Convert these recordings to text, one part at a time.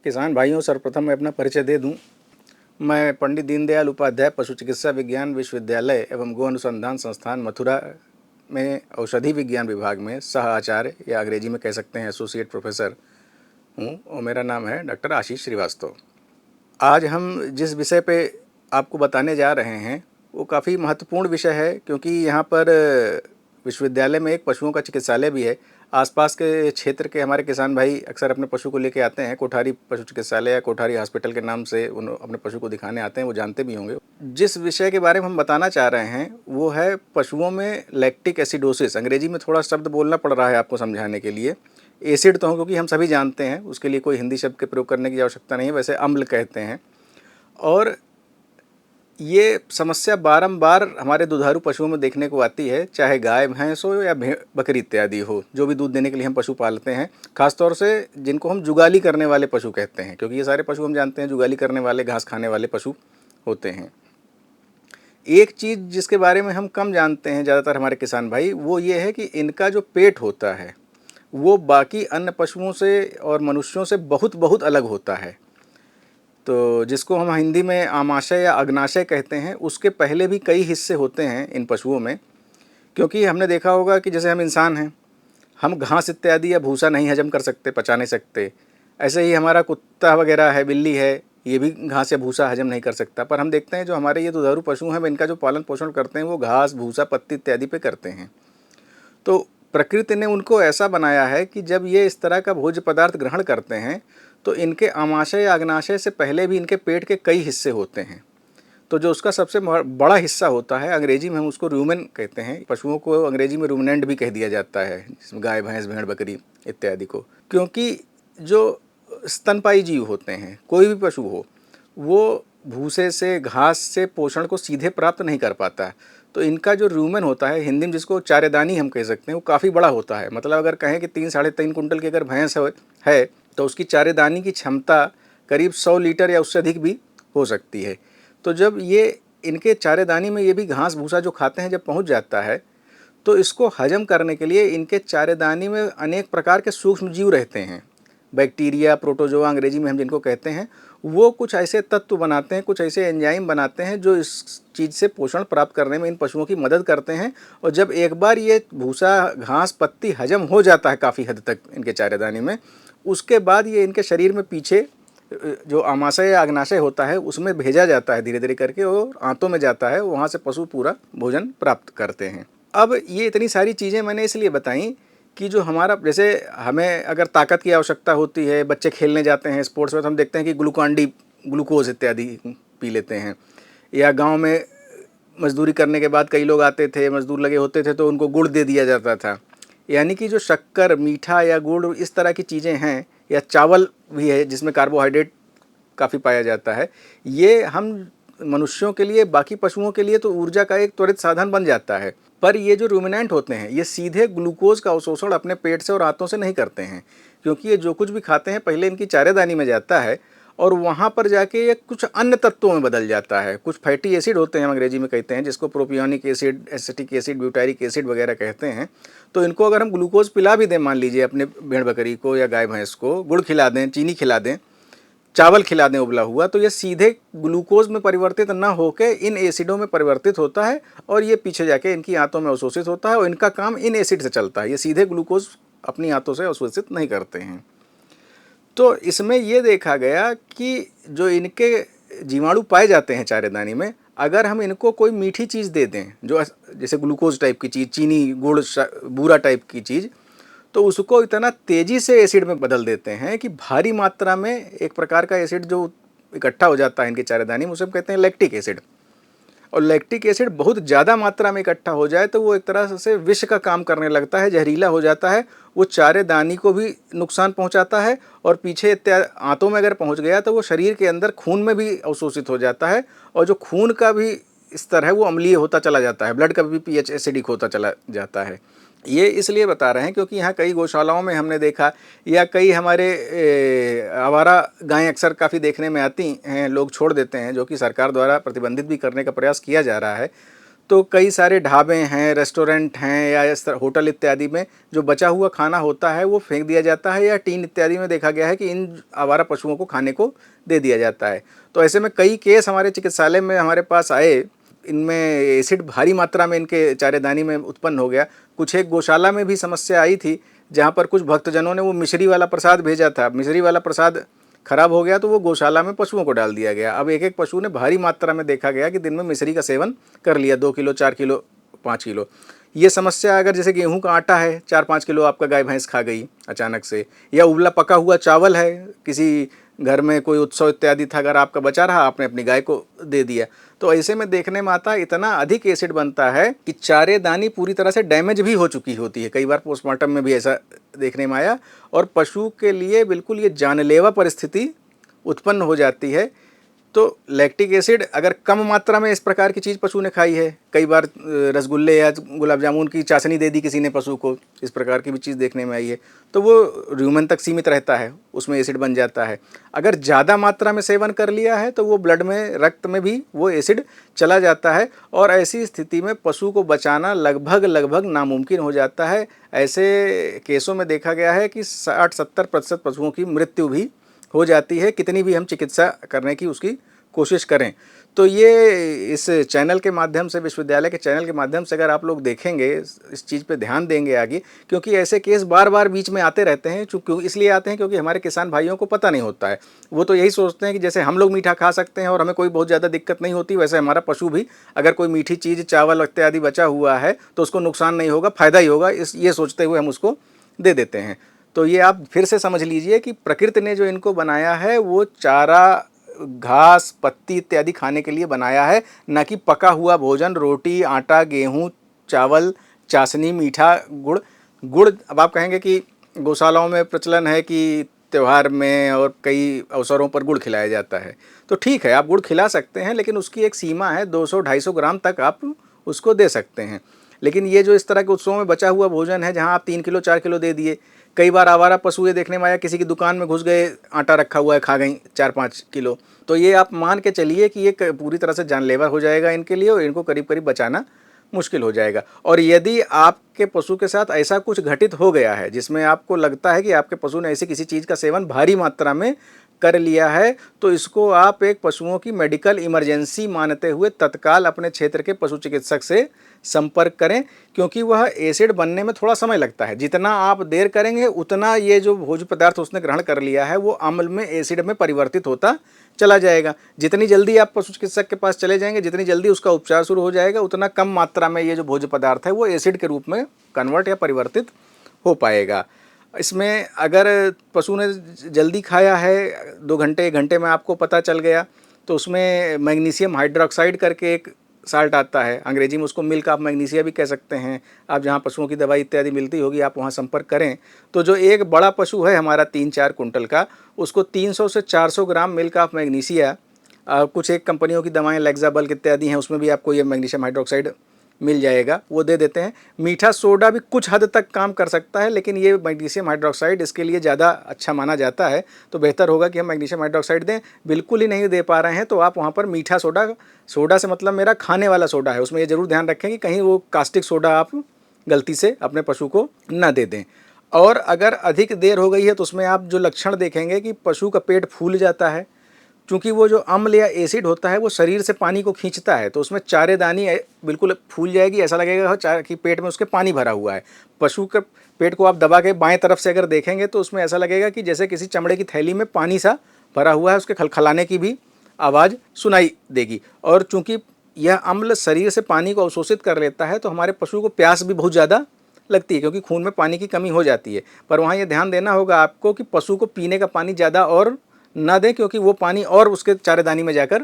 किसान भाइयों, सर्वप्रथम मैं अपना परिचय दे दूं। मैं पंडित दीनदयाल उपाध्याय पशु चिकित्सा विज्ञान विश्वविद्यालय एवं गो अनुसंधान संस्थान मथुरा में औषधि विज्ञान विभाग में सह आचार्य या अंग्रेजी में कह सकते हैं एसोसिएट प्रोफेसर हूँ और मेरा नाम है डॉक्टर आशीष श्रीवास्तव। आज हम जिस विषय पे आपको बताने जा रहे हैं वो काफ़ी महत्वपूर्ण विषय है, क्योंकि यहाँ पर विश्वविद्यालय में एक पशुओं का चिकित्सालय भी है। आसपास के क्षेत्र के हमारे किसान भाई अक्सर अपने पशु को लेके आते हैं। कोठारी पशु चिकित्सालय या कोठारी हॉस्पिटल के नाम से उन अपने पशु को दिखाने आते हैं, वो जानते भी होंगे। जिस विषय के बारे में हम बताना चाह रहे हैं वो है पशुओं में लैक्टिक एसिडोसिस। अंग्रेजी में थोड़ा शब्द बोलना पड़ रहा है आपको समझाने के लिए। एसिड तो हो क्योंकि हम सभी जानते हैं, उसके लिए कोई हिंदी शब्द के प्रयोग करने की आवश्यकता नहीं है, वैसे अम्ल कहते हैं। और ये समस्या बारंबार हमारे दुधारू पशुओं में देखने को आती है, चाहे गाय भैंस हो या बकरी इत्यादि हो, जो भी दूध देने के लिए हम पशु पालते हैं। खासतौर से जिनको हम जुगाली करने वाले पशु कहते हैं, क्योंकि ये सारे पशु हम जानते हैं जुगाली करने वाले, घास खाने वाले पशु होते हैं। एक चीज़ जिसके बारे में हम कम जानते हैं ज़्यादातर हमारे किसान भाई, वो ये है कि इनका जो पेट होता है वो बाकी अन्य पशुओं से और मनुष्यों से बहुत बहुत अलग होता है। तो जिसको हम हिंदी में आमाशय या अग्नाशय कहते हैं, उसके पहले भी कई हिस्से होते हैं इन पशुओं में। क्योंकि हमने देखा होगा कि जैसे हम इंसान हैं, हम घास इत्यादि या भूसा नहीं हजम कर सकते, पचा नहीं सकते। ऐसे ही हमारा कुत्ता वगैरह है, बिल्ली है, ये भी घास या भूसा हजम नहीं कर सकता। पर हम देखते हैं जो हमारे ये दुधारू पशु हैं, इनका जो पालन पोषण करते हैं वो घास, भूसा, पत्ती इत्यादि पे करते हैं। तो प्रकृति ने उनको ऐसा बनाया है कि जब ये इस तरह का भोज्य पदार्थ ग्रहण करते हैं तो इनके आमाशय या अग्नाशय से पहले भी इनके पेट के कई हिस्से होते हैं। तो जो उसका सबसे बड़ा हिस्सा होता है, अंग्रेजी में हम उसको रूमेन कहते हैं। पशुओं को अंग्रेजी में रूमिनेंट भी कह दिया जाता है, जिसमें गाय, भैंस, भेड़, बकरी इत्यादि को। क्योंकि जो स्तनपायी जीव होते हैं, कोई भी पशु हो, वो भूसे से, घास से पोषण को सीधे प्राप्त नहीं कर पाता। तो इनका जो रूमेन होता है, हिंदी में जिसको चारेदानी हम कह सकते हैं, वो काफ़ी बड़ा होता है। मतलब अगर कहें कि 3 साढ़े 3 कुंटल की अगर भैंस है तो उसकी चारेदानी की क्षमता करीब 100 लीटर या उससे अधिक भी हो सकती है। तो जब ये इनके चारेदानी में ये भी घास भूसा जो खाते हैं जब पहुंच जाता है, तो इसको हजम करने के लिए इनके चारेदानी में अनेक प्रकार के सूक्ष्म जीव रहते हैं। बैक्टीरिया, प्रोटोजोआ अंग्रेजी में हम जिनको कहते हैं, वो कुछ ऐसे तत्व बनाते हैं, कुछ ऐसे एंजाइम बनाते हैं जो इस चीज़ से पोषण प्राप्त करने में इन पशुओं की मदद करते हैं। और जब एक बार ये भूसा, घास, पत्ती हजम हो जाता है काफ़ी हद तक इनके चारेदानी में, उसके बाद ये इनके शरीर में पीछे जो आमाशय या अग्नाशय होता है उसमें भेजा जाता है धीरे धीरे करके, और आंतों में जाता है। वहाँ से पशु पूरा भोजन प्राप्त करते हैं। अब ये इतनी सारी चीज़ें मैंने इसलिए बताई कि जो हमारा, जैसे हमें अगर ताकत की आवश्यकता होती है, बच्चे खेलने जाते हैं स्पोर्ट्स में, तो हम देखते हैं कि ग्लूकॉन-डी, ग्लूकोज इत्यादि पी लेते हैं। या गांव में मजदूरी करने के बाद कई लोग आते थे, मजदूर लगे होते थे, तो उनको गुड़ दे दिया जाता था। यानी कि जो शक्कर, मीठा या गुड़, इस तरह की चीज़ें हैं, या चावल भी है जिसमें कार्बोहाइड्रेट काफ़ी पाया जाता है, ये हम मनुष्यों के लिए, बाकी पशुओं के लिए तो ऊर्जा का एक त्वरित साधन बन जाता है। पर ये जो रूमिनेंट होते हैं, ये सीधे ग्लूकोज का अवशोषण अपने पेट से और आंतों से नहीं करते हैं, क्योंकि ये जो कुछ भी खाते हैं पहले इनकी चारेदानी में जाता है और वहाँ पर जाके ये कुछ अन्य तत्वों में बदल जाता है। कुछ फैटी एसिड होते हैं, हम अंग्रेजी में कहते हैं, जिसको propionic acid, acetic acid, butyric acid वगैरह कहते हैं। तो इनको अगर हम ग्लूकोज पिला भी दें, मान लीजिए अपने भेड़ बकरी को या गाय भैंस को, गुड़ खिला दें, चीनी खिला दें, चावल खिला दें उबला हुआ, तो ये सीधे ग्लूकोज में परिवर्तित ना होकर इन एसिडों में परिवर्तित होता है और ये पीछे जाके इनकी आंतों में अवशोषित होता है और इनका काम इन एसिड से चलता है। ये सीधे ग्लूकोज अपनी आंतों से अवशोषित नहीं करते हैं। तो इसमें ये देखा गया कि जो इनके जीवाणु पाए जाते हैं चारेदानी में, अगर हम इनको कोई मीठी चीज़ दे दें, जो जैसे ग्लूकोज टाइप की चीज़, चीनी, गुड़, बूरा टाइप की चीज़, तो उसको इतना तेज़ी से एसिड में बदल देते हैं कि भारी मात्रा में एक प्रकार का एसिड जो इकट्ठा हो जाता है इनके चारेदानी में, उसे हम कहते हैं लैक्टिक एसिड। और लैक्टिक एसिड बहुत ज़्यादा मात्रा में इकट्ठा हो जाए तो वो एक तरह से विष का काम करने लगता है, जहरीला हो जाता है। वो चारेदानी को भी नुकसान पहुंचाता है और पीछे आंतों में अगर पहुंच गया तो वो शरीर के अंदर खून में भी अवशोषित हो जाता है, और जो खून का भी स्तर है वो अम्लीय होता चला जाता है, ब्लड का भी पीएच एसिडिक होता चला जाता है। ये इसलिए बता रहे हैं क्योंकि यहाँ कई गौशालाओं में हमने देखा, या कई हमारे आवारा गायें अक्सर काफ़ी देखने में आती हैं, लोग छोड़ देते हैं, जो कि सरकार द्वारा प्रतिबंधित भी करने का प्रयास किया जा रहा है। तो कई सारे ढाबे हैं, रेस्टोरेंट हैं या इस तरह होटल इत्यादि में जो बचा हुआ खाना होता है वो फेंक दिया जाता है, या टीन इत्यादि में देखा गया है कि इन आवारा पशुओं को खाने को दे दिया जाता है। तो ऐसे में कई केस हमारे चिकित्सालय में हमारे पास आए, इनमें एसिड भारी मात्रा में इनके चारेदानी में उत्पन्न हो गया। कुछ एक गौशाला में भी समस्या आई थी, जहाँ पर कुछ भक्तजनों ने वो मिश्री वाला प्रसाद भेजा था, मिश्री वाला प्रसाद खराब हो गया तो वो गौशाला में पशुओं को डाल दिया गया। अब एक एक पशु ने भारी मात्रा में देखा गया कि दिन में मिश्री का सेवन कर लिया, 2 किलो, 4 किलो, 5 किलो। ये समस्या अगर जैसे गेहूं का आटा है, 4-5 किलो आपका गाय भैंस खा गई अचानक से, या उबला पका हुआ चावल है, किसी घर में कोई उत्सव इत्यादि था, अगर आपका बचा रहा आपने अपनी गाय को दे दिया, तो ऐसे में देखने में आता इतना अधिक एसिड बनता है कि चारेदानी पूरी तरह से डैमेज भी हो चुकी होती है। कई बार पोस्टमार्टम में भी ऐसा देखने में आया, और पशु के लिए बिल्कुल ये जानलेवा परिस्थिति उत्पन्न हो जाती है। तो लैक्टिक एसिड अगर कम मात्रा में इस प्रकार की चीज़ पशु ने खाई है, कई बार रसगुल्ले या गुलाब जामुन की चाशनी दे दी किसी ने पशु को, इस प्रकार की भी चीज़ देखने में आई है, तो वो र्यूमन तक सीमित रहता है, उसमें एसिड बन जाता है। अगर ज़्यादा मात्रा में सेवन कर लिया है तो वो ब्लड में, रक्त में भी वो एसिड चला जाता है, और ऐसी स्थिति में पशु को बचाना लगभग नामुमकिन हो जाता है। ऐसे केसों में देखा गया है कि 60-70% पशुओं की मृत्यु भी हो जाती है, कितनी भी हम चिकित्सा करने की उसकी कोशिश करें। तो ये इस चैनल के माध्यम से, विश्वविद्यालय के चैनल के माध्यम से अगर आप लोग देखेंगे, इस चीज़ पे ध्यान देंगे आगे, क्योंकि ऐसे केस बार बार बीच में आते रहते हैं। क्यों इसलिए आते हैं क्योंकि हमारे किसान भाइयों को पता नहीं होता है। वो तो यही सोचते हैं कि जैसे हम लोग मीठा खा सकते हैं और हमें कोई बहुत ज़्यादा दिक्कत नहीं होती, वैसे हमारा पशु भी अगर कोई मीठी चीज़, चावल इत्यादि बचा हुआ है तो उसको नुकसान नहीं होगा, फ़ायदा ही होगा, ये सोचते हुए हम उसको दे देते हैं। तो ये आप फिर से समझ लीजिए कि प्रकृति ने जो इनको बनाया है वो चारा, घास, पत्ती इत्यादि खाने के लिए बनाया है, न कि पका हुआ भोजन, रोटी, आटा, गेहूँ, चावल, चाशनी, मीठा, गुड़। गुड़, अब आप कहेंगे कि गौशालाओं में प्रचलन है कि त्यौहार में और कई अवसरों पर गुड़ खिलाया जाता है, तो ठीक है, आप गुड़ खिला सकते हैं, लेकिन उसकी एक सीमा है, 200-250 ग्राम तक आप उसको दे सकते हैं। लेकिन ये जो इस तरह के उत्सवों में बचा हुआ भोजन है, जहाँ आप 3 किलो 4 किलो दे दिए, कई बार आवारा पशु ये देखने में आया, किसी की दुकान में घुस गए, आटा रखा हुआ है, खा गई 4-5 किलो, तो ये आप मान के चलिए कि ये पूरी तरह से जानलेवा हो जाएगा इनके लिए, और इनको करीब करीब बचाना मुश्किल हो जाएगा। और यदि आपके पशु के साथ ऐसा कुछ घटित हो गया है जिसमें आपको लगता है कि आपके पशु ने ऐसी किसी चीज़ का सेवन भारी मात्रा में कर लिया है, तो इसको आप एक पशुओं की मेडिकल इमरजेंसी मानते हुए तत्काल अपने क्षेत्र के पशु चिकित्सक से संपर्क करें, क्योंकि वह एसिड बनने में थोड़ा समय लगता है। जितना आप देर करेंगे उतना ये जो भोज्य पदार्थ उसने ग्रहण कर लिया है वो अम्ल में, एसिड में परिवर्तित होता चला जाएगा। जितनी जल्दी आप पशु चिकित्सक के पास चले जाएंगे, जितनी जल्दी उसका उपचार शुरू हो जाएगा, उतना कम मात्रा में ये जो भोज्य पदार्थ है वो एसिड के रूप में कन्वर्ट या परिवर्तित हो पाएगा। इसमें अगर पशु ने जल्दी खाया है, 2 घंटे 1 घंटे में आपको पता चल गया, तो उसमें मैग्नीशियम हाइड्रोक्साइड करके एक साल्ट आता है, अंग्रेजी में उसको मिल्क ऑफ मैग्नीशिया भी कह सकते हैं। आप जहाँ पशुओं की दवाई इत्यादि मिलती होगी आप वहाँ संपर्क करें। तो जो एक बड़ा पशु है हमारा 3-4 कुंटल का, उसको 300 से 400 ग्राम मिल्क ऑफ मैग्नीशिया, कुछ एक कंपनियों की दवाएं लेक्साबल्क इत्यादि हैं, उसमें भी आपको ये मैग्नीशियम हाइड्रोक्साइड मिल जाएगा, वो दे देते हैं। मीठा सोडा भी कुछ हद तक काम कर सकता है, लेकिन ये मैग्नीशियम हाइड्रोक्साइड इसके लिए ज़्यादा अच्छा माना जाता है, तो बेहतर होगा कि हम मैग्नीशियम हाइड्रोक्साइड दें। बिल्कुल ही नहीं दे पा रहे हैं तो आप वहाँ पर मीठा सोडा, सोडा से मतलब मेरा खाने वाला सोडा है, उसमें ये ज़रूर ध्यान रखें कि कहीं वो कास्टिक सोडा आप गलती से अपने पशु को न दे दें। और अगर अधिक देर हो गई है तो उसमें आप जो लक्षण देखेंगे कि पशु का पेट फूल जाता है, क्योंकि वो जो अम्ल या एसिड होता है वो शरीर से पानी को खींचता है, तो उसमें चारेदानी बिल्कुल फूल जाएगी, ऐसा लगेगा कि पेट में उसके पानी भरा हुआ है। पशु के पेट को आप दबा के बाएं तरफ से अगर देखेंगे तो उसमें ऐसा लगेगा कि जैसे किसी चमड़े की थैली में पानी सा भरा हुआ है, उसके खलखलाने की भी आवाज़ सुनाई देगी। और चूँकि यह अम्ल शरीर से पानी को अवशोषित कर लेता है, तो हमारे पशु को प्यास भी बहुत ज़्यादा लगती है, क्योंकि खून में पानी की कमी हो जाती है। पर वहाँ ये ध्यान देना होगा आपको कि पशु को पीने का पानी ज़्यादा और ना दें, क्योंकि वो पानी और उसके चारेदानी में जाकर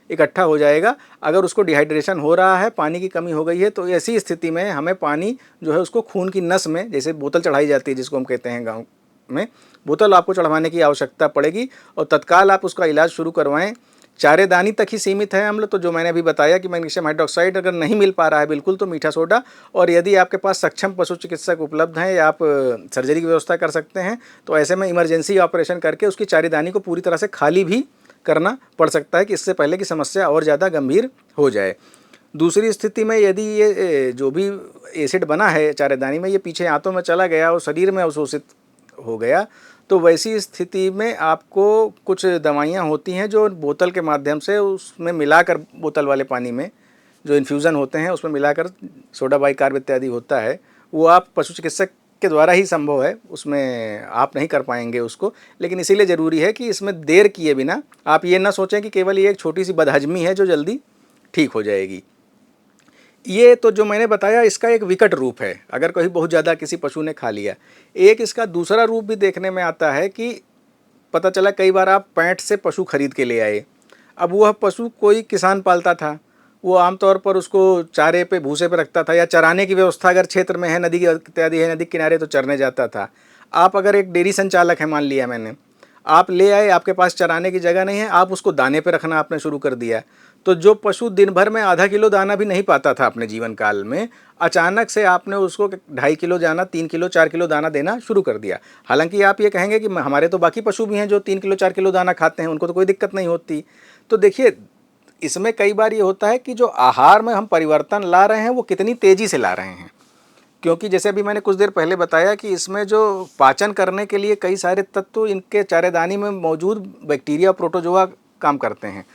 इकट्ठा हो जाएगा। अगर उसको डिहाइड्रेशन हो रहा है, पानी की कमी हो गई है, तो ऐसी स्थिति में हमें पानी जो है उसको खून की नस में, जैसे बोतल चढ़ाई जाती है जिसको हम कहते हैं गाँव में, बोतल आपको चढ़वाने की आवश्यकता पड़ेगी और तत्काल आप उसका इलाज शुरू करवाएं। चारेदानी तक ही सीमित है अम्ल, तो जो मैंने अभी बताया कि मैग्नीशियम हाइड्रोक्साइड अगर नहीं मिल पा रहा है बिल्कुल, तो मीठा सोडा। और यदि आपके पास सक्षम पशु चिकित्सक उपलब्ध हैं या आप सर्जरी की व्यवस्था कर सकते हैं, तो ऐसे में इमरजेंसी ऑपरेशन करके उसकी चारेदानी को पूरी तरह से खाली भी करना पड़ सकता है, कि इससे पहले कि समस्या और ज़्यादा गंभीर हो जाए। दूसरी स्थिति में यदि ये जो भी एसिड बना है चारेदानी में, ये पीछे आंतों में चला गया और शरीर में अवशोषित हो गया, तो वैसी स्थिति में आपको कुछ दवाइयाँ होती हैं जो बोतल के माध्यम से उसमें मिलाकर, बोतल वाले पानी में जो इन्फ्यूज़न होते हैं उसमें मिलाकर, सोडा बाइकार्ब इत्यादि होता है, वो आप पशु चिकित्सक के द्वारा ही संभव है, उसमें आप नहीं कर पाएंगे उसको। लेकिन इसीलिए ज़रूरी है कि इसमें देर किए बिना आप ये ना सोचें कि केवल ये एक छोटी सी बदहजमी है जो जल्दी ठीक हो जाएगी। ये तो जो मैंने बताया इसका एक विकट रूप है, अगर कहीं बहुत ज़्यादा किसी पशु ने खा लिया। एक इसका दूसरा रूप भी देखने में आता है कि पता चला कई बार आप पैंट से पशु खरीद के ले आए, अब वह पशु कोई किसान पालता था, वो आमतौर पर उसको चारे पे, भूसे पे रखता था, या चराने की व्यवस्था अगर क्षेत्र में है, नदी इत्यादि है, नदी किनारे, तो चरने जाता था। आप अगर एक डेयरी संचालक है, मान लिया मैंने, आप ले आए, आपके पास चराने की जगह नहीं है, आप उसको दाने पे रखना आपने शुरू कर दिया, तो जो पशु दिन भर में आधा किलो दाना भी नहीं पाता था अपने जीवन काल में, अचानक से आपने उसको 2.5 किलो दाना, 3 किलो 4 किलो दाना देना शुरू कर दिया। हालांकि आप ये कहेंगे कि हमारे तो बाकी पशु भी हैं जो 3 किलो 4 किलो दाना खाते हैं, उनको तो कोई दिक्कत नहीं होती। तो देखिए, इसमें कई बार ये होता है कि जो आहार में हम परिवर्तन ला रहे हैं वो कितनी तेज़ी से ला रहे हैं, क्योंकि जैसे अभी मैंने कुछ देर पहले बताया कि इसमें जो पाचन करने के लिए कई सारे तत्व इनके चारेदानी में मौजूद बैक्टीरिया, प्रोटोजोआ काम करते हैं।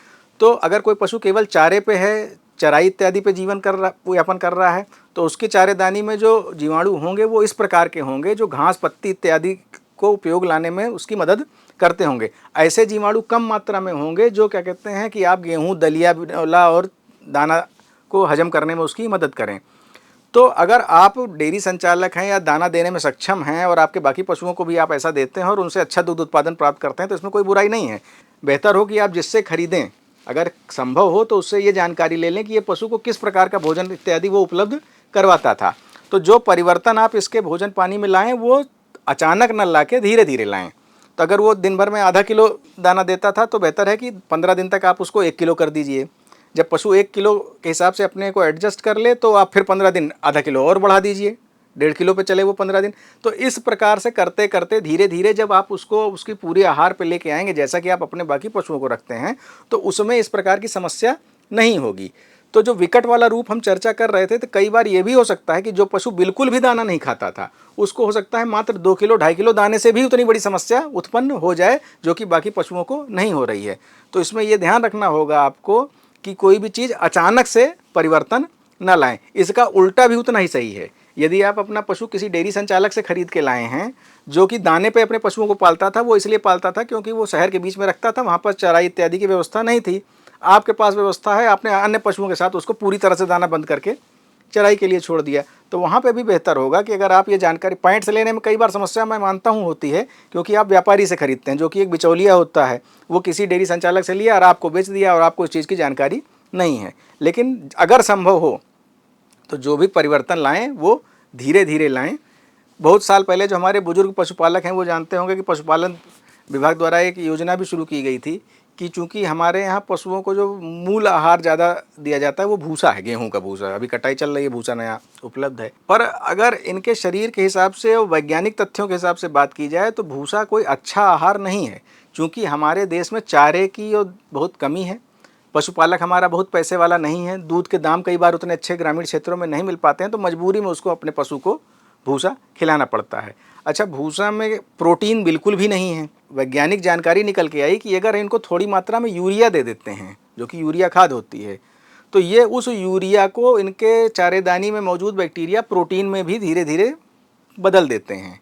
तो अगर कोई पशु केवल चारे पे है, चराई इत्यादि पे जीवन कर रहा, यापन कर रहा है, तो उसके चारेदानी में जो जीवाणु होंगे वो इस प्रकार के होंगे जो घास पत्ती इत्यादि को उपयोग लाने में उसकी मदद करते होंगे। ऐसे जीवाणु कम मात्रा में होंगे जो क्या कहते हैं कि आप गेहूँ, दलिया, बिनौला और दाना को हजम करने में उसकी मदद करें। तो अगर आप डेयरी संचालक हैं या दाना देने में सक्षम हैं और आपके बाकी पशुओं को भी आप ऐसा देते हैं और उनसे अच्छा दूध उत्पादन प्राप्त करते हैं, तो इसमें कोई बुराई नहीं है। बेहतर हो कि आप जिससे खरीदें, अगर संभव हो तो उससे ये जानकारी ले लें कि ये पशु को किस प्रकार का भोजन इत्यादि वो उपलब्ध करवाता था। तो जो परिवर्तन आप इसके भोजन पानी में लाएँ वो अचानक न ला के धीरे धीरे लाएँ। तो अगर वो दिन भर में आधा किलो दाना देता था तो बेहतर है कि 15 दिन तक आप उसको 1 किलो कर दीजिए। जब पशु 1 किलो के हिसाब से अपने को एडजस्ट कर ले तो आप फिर 15 दिन आधा किलो और बढ़ा दीजिए, 1.5 किलो पे चले वो 15 दिन। तो इस प्रकार से करते करते धीरे धीरे जब आप उसको उसकी पूरी आहार पे लेके आएंगे, जैसा कि आप अपने बाकी पशुओं को रखते हैं, तो उसमें इस प्रकार की समस्या नहीं होगी। तो जो विकट वाला रूप हम चर्चा कर रहे थे, तो कई बार ये भी हो सकता है कि जो पशु बिल्कुल भी दाना नहीं खाता था, उसको हो सकता है मात्र 2 किलो 2.5 किलो दाने से भी उतनी बड़ी समस्या उत्पन्न हो जाए जो कि बाकी पशुओं को नहीं हो रही है। तो इसमें ये ध्यान रखना होगा आपको कि कोई भी चीज़ अचानक से परिवर्तन न लाएं। इसका उल्टा भी उतना ही सही है। यदि आप अपना पशु किसी डेयरी संचालक से खरीद के लाए हैं जो कि दाने पे अपने पशुओं को पालता था, वो इसलिए पालता था क्योंकि वो शहर के बीच में रखता था, वहाँ पर चराई इत्यादि की व्यवस्था नहीं थी। आपके पास व्यवस्था है, आपने अन्य पशुओं के साथ उसको पूरी तरह से दाना बंद करके चराई के लिए छोड़ दिया, तो वहाँ पे भी बेहतर होगा कि अगर आप ये जानकारी, पैंट से लेने में कई बार समस्या मैं मानता हूँ होती है, क्योंकि आप व्यापारी से खरीदते हैं जो कि एक बिचौलिया होता है, वो किसी डेयरी संचालक से लिया और आपको बेच दिया और आपको इस चीज़ की जानकारी नहीं है। लेकिन अगर संभव हो तो जो भी परिवर्तन लाएं वो धीरे धीरे लाएं। बहुत साल पहले जो हमारे बुजुर्ग पशुपालक हैं वो जानते होंगे कि पशुपालन विभाग द्वारा एक योजना भी शुरू की गई थी कि चूंकि हमारे यहाँ पशुओं को जो मूल आहार ज़्यादा दिया जाता है वो भूसा है, गेहूं का भूसा। अभी कटाई चल रही है, भूसा नया उपलब्ध है, पर अगर इनके शरीर के हिसाब से और वैज्ञानिक तथ्यों के हिसाब से बात की जाए तो भूसा कोई अच्छा आहार नहीं है, क्योंकि हमारे देश में चारे की बहुत कमी है, पशुपालक हमारा बहुत पैसे वाला नहीं है, दूध के दाम कई बार उतने अच्छे ग्रामीण क्षेत्रों में नहीं मिल पाते हैं, तो मजबूरी में उसको अपने पशु को भूसा खिलाना पड़ता है। अच्छा, भूसा में प्रोटीन बिल्कुल भी नहीं है। वैज्ञानिक जानकारी निकल के आई कि अगर इनको थोड़ी मात्रा में यूरिया दे देते हैं, जो कि यूरिया खाद होती है, तो ये उस यूरिया को इनके चारेदानी में मौजूद बैक्टीरिया प्रोटीन में भी धीरे धीरे बदल देते हैं।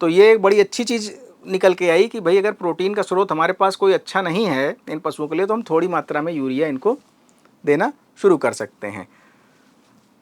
तो ये एक बड़ी अच्छी चीज़ निकल के आई कि भाई अगर प्रोटीन का स्रोत हमारे पास कोई अच्छा नहीं है इन पशुओं के लिए, तो हम थोड़ी मात्रा में यूरिया इनको देना शुरू कर सकते हैं।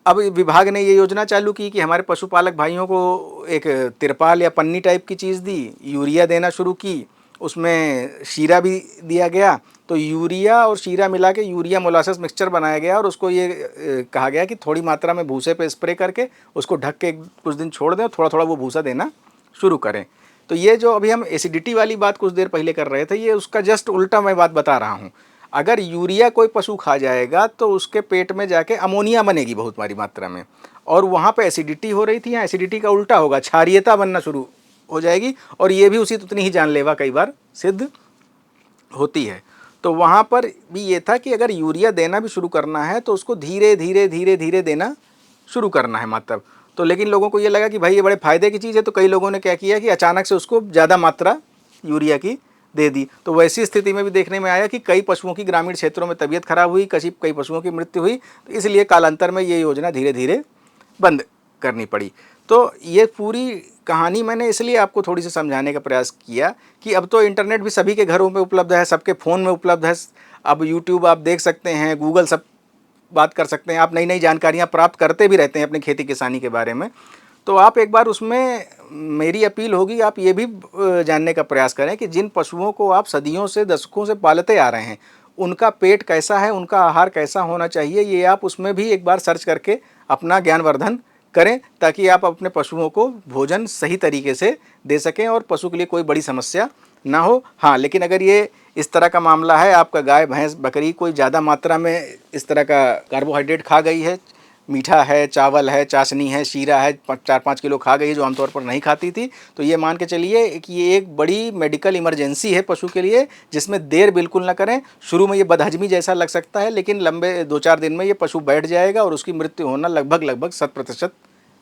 अब विभाग ने ये योजना चालू की कि हमारे पशुपालक भाइयों को एक तिरपाल या पन्नी टाइप की चीज़ दी, यूरिया देना शुरू की, उसमें शीरा भी दिया गया। तो यूरिया और शीरा मिला के यूरिया मोलासेस मिक्सचर बनाया गया और उसको ये कहा गया कि थोड़ी मात्रा में भूसे पे स्प्रे करके उसको ढक के कुछ दिन छोड़ दें और थोड़ा थोड़ा वो भूसा देना शुरू करें। तो ये जो अभी हम एसिडिटी वाली बात कुछ देर पहले कर रहे थे, ये उसका जस्ट उल्टा मैं बात बता रहा हूँ। अगर यूरिया कोई पशु खा जाएगा तो उसके पेट में जाके अमोनिया बनेगी बहुत भारी मात्रा में, और वहाँ पे एसिडिटी हो रही थी, यहाँ एसिडिटी का उल्टा होगा, क्षारीयता बनना शुरू हो जाएगी, और ये भी उसी उतनी ही जानलेवा कई बार सिद्ध होती है। तो वहाँ पर भी ये था कि अगर यूरिया देना भी शुरू करना है तो उसको धीरे धीरे धीरे धीरे देना शुरू करना है मात्रा। तो लेकिन लोगों को ये लगा कि भाई ये बड़े फ़ायदे की चीज़ है, तो कई लोगों ने क्या किया कि अचानक से उसको ज़्यादा मात्रा यूरिया की दे दी। तो वैसी स्थिति में भी देखने में आया कि कई पशुओं की ग्रामीण क्षेत्रों में तबीयत खराब हुई, कई पशुओं की मृत्यु हुई। तो इसलिए कालांतर में ये योजना धीरे धीरे बंद करनी पड़ी। तो ये पूरी कहानी मैंने इसलिए आपको थोड़ी सी समझाने का प्रयास किया कि अब तो इंटरनेट भी सभी के घरों में उपलब्ध है, सबके फ़ोन में उपलब्ध है। अब यूट्यूब आप देख सकते हैं, गूगल सब बात कर सकते हैं, आप नई नई जानकारियाँ प्राप्त करते भी रहते हैं अपनी खेती किसानी के बारे में। तो आप एक बार उसमें, मेरी अपील होगी, आप ये भी जानने का प्रयास करें कि जिन पशुओं को आप सदियों से दशकों से पालते आ रहे हैं उनका पेट कैसा है, उनका आहार कैसा होना चाहिए, ये आप उसमें भी एक बार सर्च करके अपना ज्ञानवर्धन करें, ताकि आप अपने पशुओं को भोजन सही तरीके से दे सकें और पशु के लिए कोई बड़ी समस्या ना हो। हाँ, लेकिन अगर ये इस तरह का मामला है, आपका गाय भैंस बकरी कोई ज़्यादा मात्रा में इस तरह का कार्बोहाइड्रेट खा गई है, मीठा है, चावल है, चाशनी है, शीरा है, 4-5 किलो खा गई है जो आमतौर पर नहीं खाती थी, तो ये मान के चलिए कि ये एक बड़ी मेडिकल इमरजेंसी है पशु के लिए, जिसमें देर बिल्कुल ना करें। शुरू में ये बदहजमी जैसा लग सकता है, लेकिन लंबे 2-4 दिन में ये पशु बैठ जाएगा और उसकी मृत्यु होना लगभग 100%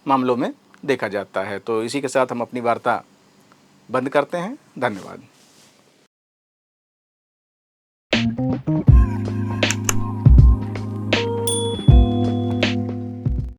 मामलों में देखा जाता है। तो इसी के साथ हम अपनी वार्ता बंद करते हैं। धन्यवाद।